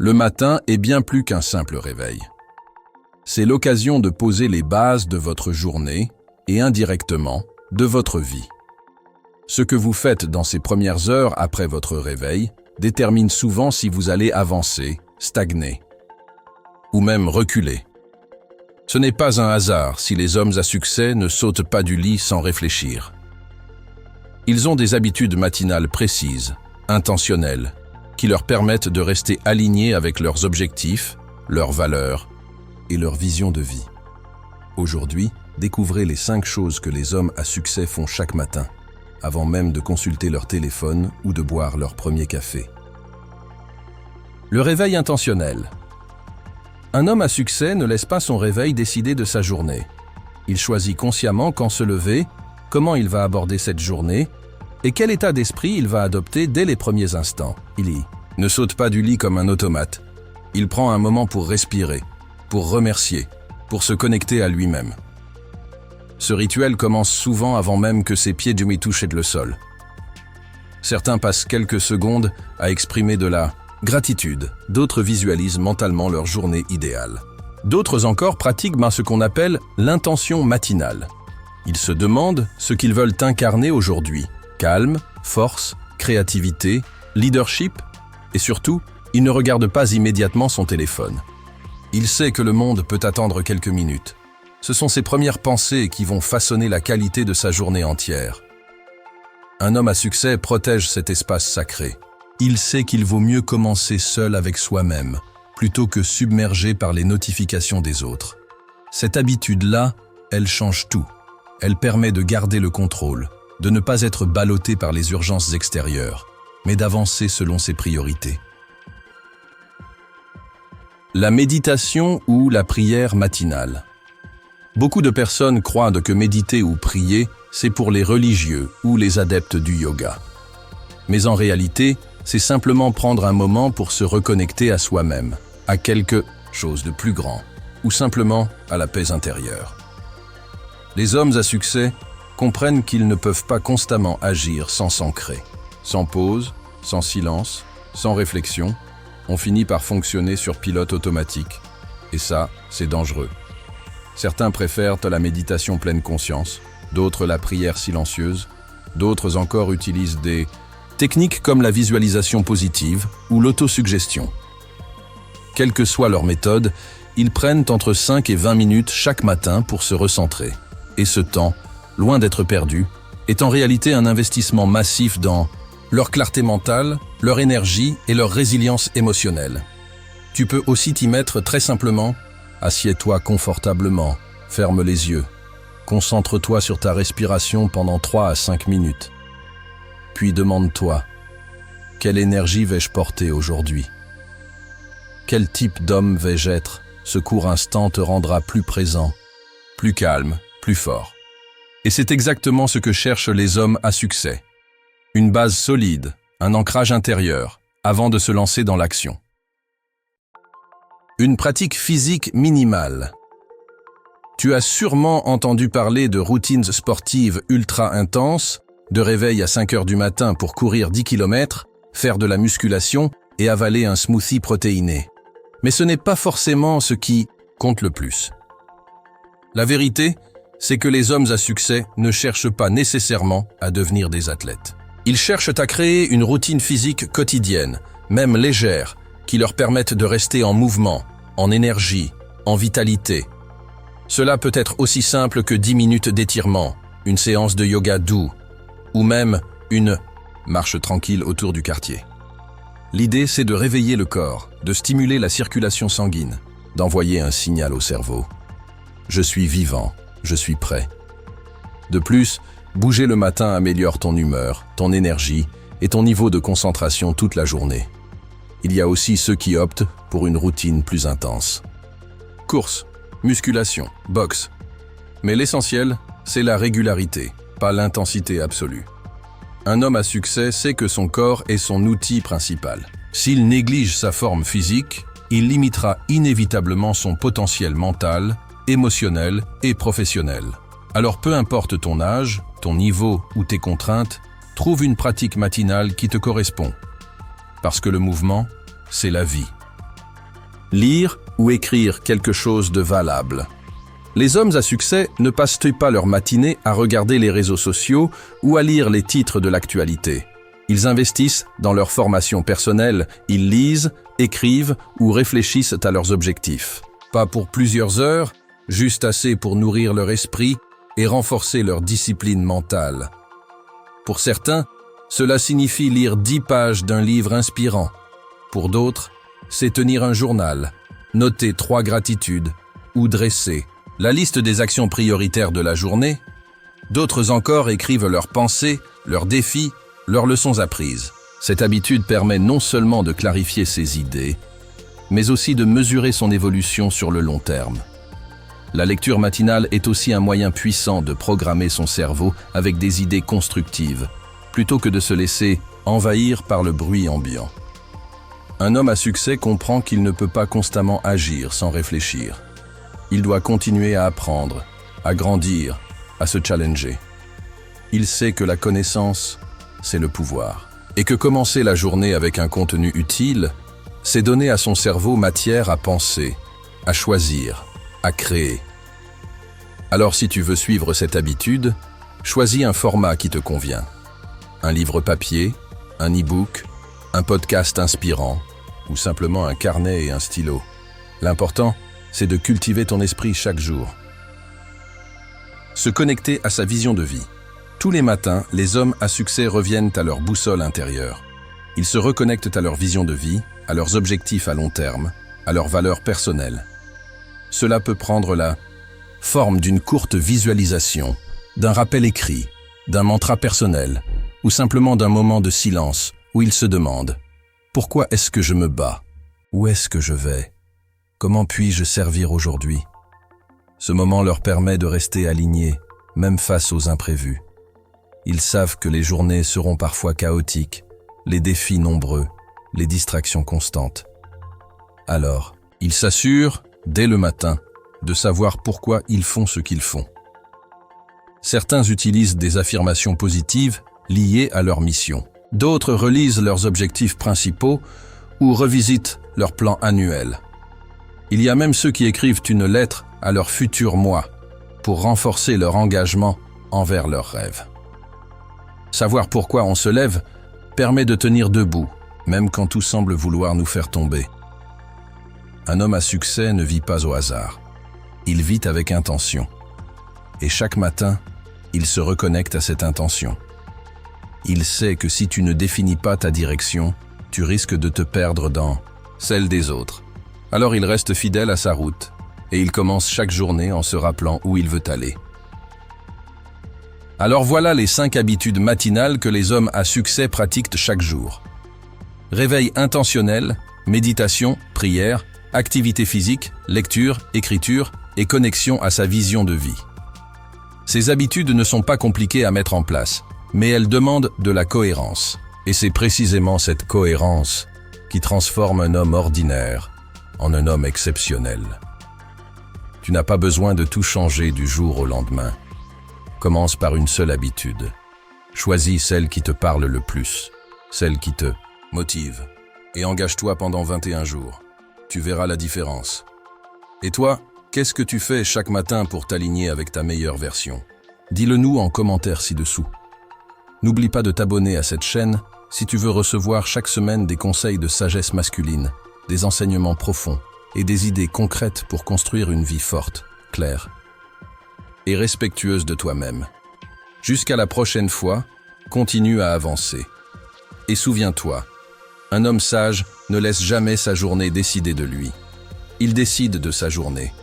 Le matin est bien plus qu'un simple réveil. C'est l'occasion de poser les bases de votre journée et indirectement de votre vie. Ce que vous faites dans ces premières heures après votre réveil détermine souvent si vous allez avancer, stagner ou même reculer. Ce n'est pas un hasard si les hommes à succès ne sautent pas du lit sans réfléchir. Ils ont des habitudes matinales précises, intentionnelles, qui leur permettent de rester alignés avec leurs objectifs, leurs valeurs et leur vision de vie. Aujourd'hui, découvrez les 5 choses que les hommes à succès font chaque matin, avant même de consulter leur téléphone ou de boire leur premier café. Le réveil intentionnel. Un homme à succès ne laisse pas son réveil décider de sa journée. Il choisit consciemment quand se lever, comment il va aborder cette journée et quel état d'esprit il va adopter dès les premiers instants. Il ne saute pas du lit comme un automate. Il prend un moment pour respirer, pour remercier, pour se connecter à lui-même. Ce rituel commence souvent avant même que ses pieds ne touchent le sol. Certains passent quelques secondes à exprimer de la gratitude, d'autres visualisent mentalement leur journée idéale. D'autres encore pratiquent ce qu'on appelle l'intention matinale. Ils se demandent ce qu'ils veulent incarner aujourd'hui. Calme, force, créativité, leadership et surtout, il ne regarde pas immédiatement son téléphone. Il sait que le monde peut attendre quelques minutes. Ce sont ses premières pensées qui vont façonner la qualité de sa journée entière. Un homme à succès protège cet espace sacré. Il sait qu'il vaut mieux commencer seul avec soi-même, plutôt que submergé par les notifications des autres. Cette habitude-là, elle change tout. Elle permet de garder le contrôle, de ne pas être ballotté par les urgences extérieures, mais d'avancer selon ses priorités. La méditation ou la prière matinale. Beaucoup de personnes croient que méditer ou prier, c'est pour les religieux ou les adeptes du yoga. Mais en réalité, c'est simplement prendre un moment pour se reconnecter à soi-même, à quelque chose de plus grand, ou simplement à la paix intérieure. Les hommes à succès comprennent qu'ils ne peuvent pas constamment agir sans s'ancrer. Sans pause, sans silence, sans réflexion, on finit par fonctionner sur pilote automatique. Et ça, c'est dangereux. Certains préfèrent la méditation pleine conscience, d'autres la prière silencieuse, d'autres encore utilisent des techniques comme la visualisation positive ou l'autosuggestion. Quelle que soit leur méthode, ils prennent entre 5 et 20 minutes chaque matin pour se recentrer. Et ce temps, loin d'être perdu, est en réalité un investissement massif dans leur clarté mentale, leur énergie et leur résilience émotionnelle. Tu peux aussi t'y mettre très simplement. Assieds-toi confortablement, ferme les yeux. Concentre-toi sur ta respiration pendant 3 à 5 minutes. Puis demande-toi, quelle énergie vais-je porter aujourd'hui? Quel type d'homme vais-je être? Ce court instant te rendra plus présent, plus calme, plus fort. Et c'est exactement ce que cherchent les hommes à succès. Une base solide, un ancrage intérieur, avant de se lancer dans l'action. Une pratique physique minimale. Tu as sûrement entendu parler de routines sportives ultra intenses, de réveil à 5 heures du matin pour courir 10 km, faire de la musculation et avaler un smoothie protéiné. Mais ce n'est pas forcément ce qui compte le plus. La vérité, c'est que les hommes à succès ne cherchent pas nécessairement à devenir des athlètes. Ils cherchent à créer une routine physique quotidienne, même légère, qui leur permette de rester en mouvement, en énergie, en vitalité. Cela peut être aussi simple que 10 minutes d'étirement, une séance de yoga doux, ou même une marche tranquille autour du quartier. L'idée, c'est de réveiller le corps, de stimuler la circulation sanguine, d'envoyer un signal au cerveau. Je suis vivant, je suis prêt. De plus, bouger le matin améliore ton humeur, ton énergie et ton niveau de concentration toute la journée. Il y a aussi ceux qui optent pour une routine plus intense. Course, musculation, boxe. Mais l'essentiel, c'est la régularité, pas l'intensité absolue. Un homme à succès sait que son corps est son outil principal. S'il néglige sa forme physique, il limitera inévitablement son potentiel mental, émotionnel et professionnel. Alors peu importe ton âge, ton niveau ou tes contraintes, trouve une pratique matinale qui te correspond. Parce que le mouvement, c'est la vie. lire ou écrire quelque chose de valable. Les hommes à succès ne passent pas leur matinée à regarder les réseaux sociaux ou à lire les titres de l'actualité. Ils investissent dans leur formation personnelle, ils lisent, écrivent ou réfléchissent à leurs objectifs. Pas pour plusieurs heures, juste assez pour nourrir leur esprit et renforcer leur discipline mentale. Pour certains, cela signifie lire 10 pages d'un livre inspirant. Pour d'autres, c'est tenir un journal, noter 3 gratitudes ou dresser la liste des actions prioritaires de la journée. D'autres encore écrivent leurs pensées, leurs défis, leurs leçons apprises. Cette habitude permet non seulement de clarifier ses idées, mais aussi de mesurer son évolution sur le long terme. La lecture matinale est aussi un moyen puissant de programmer son cerveau avec des idées constructives, plutôt que de se laisser envahir par le bruit ambiant. Un homme à succès comprend qu'il ne peut pas constamment agir sans réfléchir. Il doit continuer à apprendre, à grandir, à se challenger. Il sait que la connaissance, c'est le pouvoir. Et que commencer la journée avec un contenu utile, c'est donner à son cerveau matière à penser, à choisir, à créer. Alors si tu veux suivre cette habitude, choisis un format qui te convient. Un livre papier, un e-book, un podcast inspirant, ou simplement un carnet et un stylo. L'important, c'est de cultiver ton esprit chaque jour. Se connecter à sa vision de vie. Tous les matins, les hommes à succès reviennent à leur boussole intérieure. Ils se reconnectent à leur vision de vie, à leurs objectifs à long terme, à leurs valeurs personnelles. Cela peut prendre la forme d'une courte visualisation, d'un rappel écrit, d'un mantra personnel, ou simplement d'un moment de silence où ils se demandent « Pourquoi est-ce que je me bats ? Où est-ce que je vais ? Comment puis-je servir aujourd'hui ?» Ce moment leur permet de rester alignés, même face aux imprévus. Ils savent que les journées seront parfois chaotiques, les défis nombreux, les distractions constantes. Alors, ils s'assurent, dès le matin, de savoir pourquoi ils font ce qu'ils font. Certains utilisent des affirmations positives liées à leur mission. D'autres relisent leurs objectifs principaux ou revisitent leur plan annuel. Il y a même ceux qui écrivent une lettre à leur futur moi pour renforcer leur engagement envers leurs rêves. Savoir pourquoi on se lève permet de tenir debout, même quand tout semble vouloir nous faire tomber. Un homme à succès ne vit pas au hasard. Il vit avec intention. Et chaque matin, il se reconnecte à cette intention. Il sait que si tu ne définis pas ta direction, tu risques de te perdre dans celle des autres. Alors il reste fidèle à sa route, et il commence chaque journée en se rappelant où il veut aller. Alors voilà les 5 habitudes matinales que les hommes à succès pratiquent chaque jour. Réveil intentionnel, méditation, prière, activité physique, lecture, écriture et connexion à sa vision de vie. Ces habitudes ne sont pas compliquées à mettre en place, mais elles demandent de la cohérence. Et c'est précisément cette cohérence qui transforme un homme ordinaire en un homme exceptionnel. Tu n'as pas besoin de tout changer du jour au lendemain. Commence par une seule habitude. Choisis celle qui te parle le plus, celle qui te motive, et engage-toi pendant 21 jours. Tu verras la différence. Et toi, qu'est-ce que tu fais chaque matin pour t'aligner avec ta meilleure version? Dis-le-nous en commentaire ci-dessous. N'oublie pas de t'abonner à cette chaîne si tu veux recevoir chaque semaine des conseils de sagesse masculine, des enseignements profonds et des idées concrètes pour construire une vie forte, claire et respectueuse de toi-même. Jusqu'à la prochaine fois, continue à avancer. Et souviens-toi, un homme sage ne laisse jamais sa journée décider de lui. Il décide de sa journée.